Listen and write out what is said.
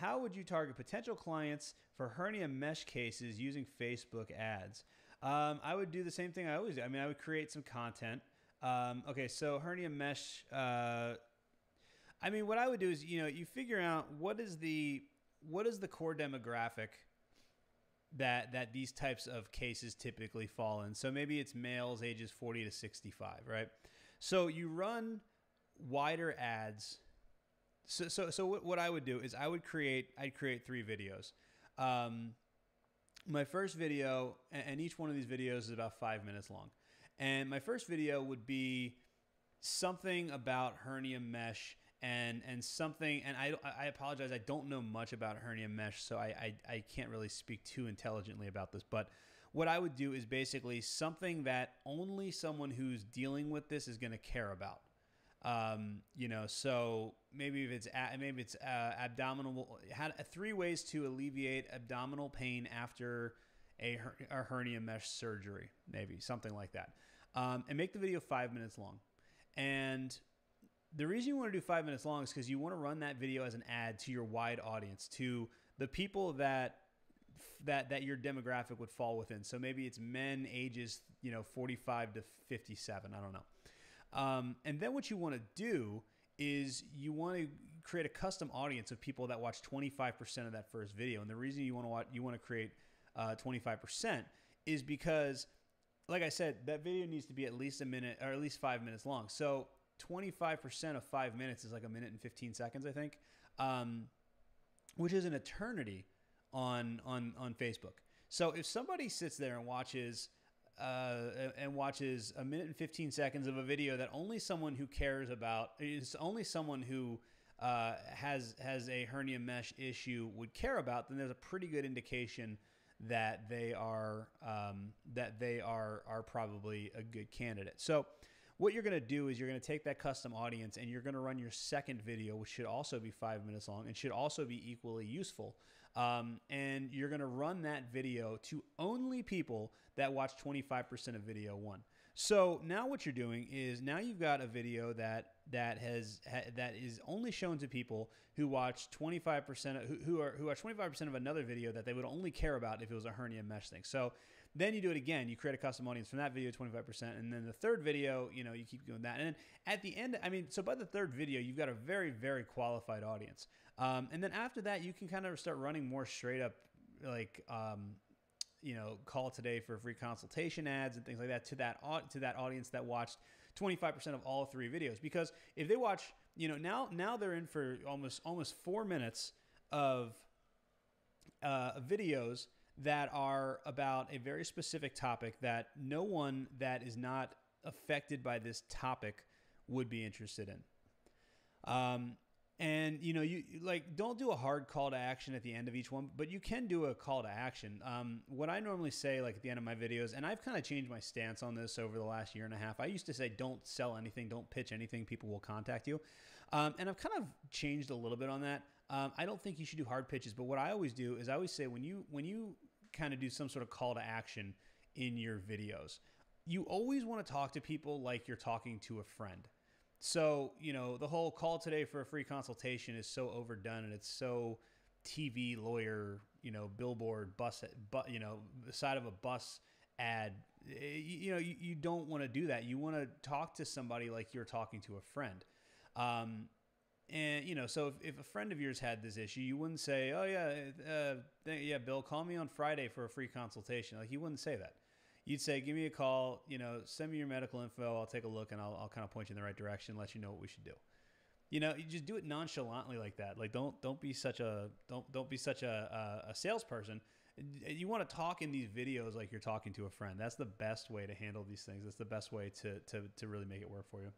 how would you target potential clients for hernia mesh cases using Facebook ads? I would do the same thing I always do. I mean, I would create some content. Okay, so hernia mesh. I mean, what I would do is, you figure out what is the core demographic that these types of cases typically fall in. So maybe it's males ages 40 to 65, right? So you run wider ads. So what I would do is I'd create 3 videos. My first video, and each one of these videos is about 5 minutes long. And my first video would be something about hernia mesh and something, and I apologize, I don't know much about hernia mesh, so I can't really speak too intelligently about this. But what I would do is basically something that only someone who's dealing with this is going to care about. So maybe it's abdominal. 3 ways to alleviate abdominal pain after a hernia mesh surgery, maybe something like that, and make the video 5 minutes long. And the reason you want to do 5 minutes long is because you want to run that video as an ad to your wide audience, to the people that your demographic would fall within. So maybe it's men ages 45 to 57. I don't know. And then what you want to do is you want to create a custom audience of people that watch 25% of that first video. And the reason you want to create 25% is because, like I said, that video needs to be at least a minute or at least 5 minutes long. So 25% of 5 minutes is like 1 minute and 15 seconds, I think, which is an eternity on Facebook. So if somebody sits there and watches 1 minute and 15 seconds of a video that only someone who cares about, is only someone who has a hernia mesh issue would care about, then there's a pretty good indication that they are probably a good candidate. So what you're going to do is you're going to take that custom audience and you're going to run your second video, which should also be 5 minutes long and should also be equally useful. And you're going to run that video to only people that watch 25% of video 1. So now what you're doing is now you've got a video that is only shown to people who watch 25% who watch 25% of another video that they would only care about if it was a hernia mesh thing. So then you do it again. You create a custom audience from that video, 25%, and then the third video, you keep doing that. And then at the end, so by the third video, you've got a very, very qualified audience. And then after that, you can kind of start running more straight up, like call today for a free consultation ads and things like that to that audience that watched 25% of all 3 videos. Because if they watch, now they're in for almost 4 minutes of videos that are about a very specific topic that no one that is not affected by this topic would be interested in. And you don't do a hard call to action at the end of each one, but you can do a call to action. What I normally say, like at the end of my videos, and I've kind of changed my stance on this over the last year and a half. I used to say, don't sell anything, don't pitch anything, people will contact you. And I've kind of changed a little bit on that. I don't think you should do hard pitches, but what I always do is I always say when you kind of do some sort of call to action in your videos, you always want to talk to people like you're talking to a friend. So, the whole call today for a free consultation is so overdone, and it's so TV lawyer, billboard, the side of a bus ad. You don't want to do that. You want to talk to somebody like you're talking to a friend. And, so if a friend of yours had this issue, you wouldn't say, oh yeah, Bill, call me on Friday for a free consultation. Like, you wouldn't say that. You'd say, give me a call, send me your medical info. I'll take a look and I'll kind of point you in the right direction, let you know what we should do. You just do it nonchalantly like that. Like, don't be such a salesperson. You want to talk in these videos like you're talking to a friend. That's the best way to handle these things. That's the best way to really make it work for you.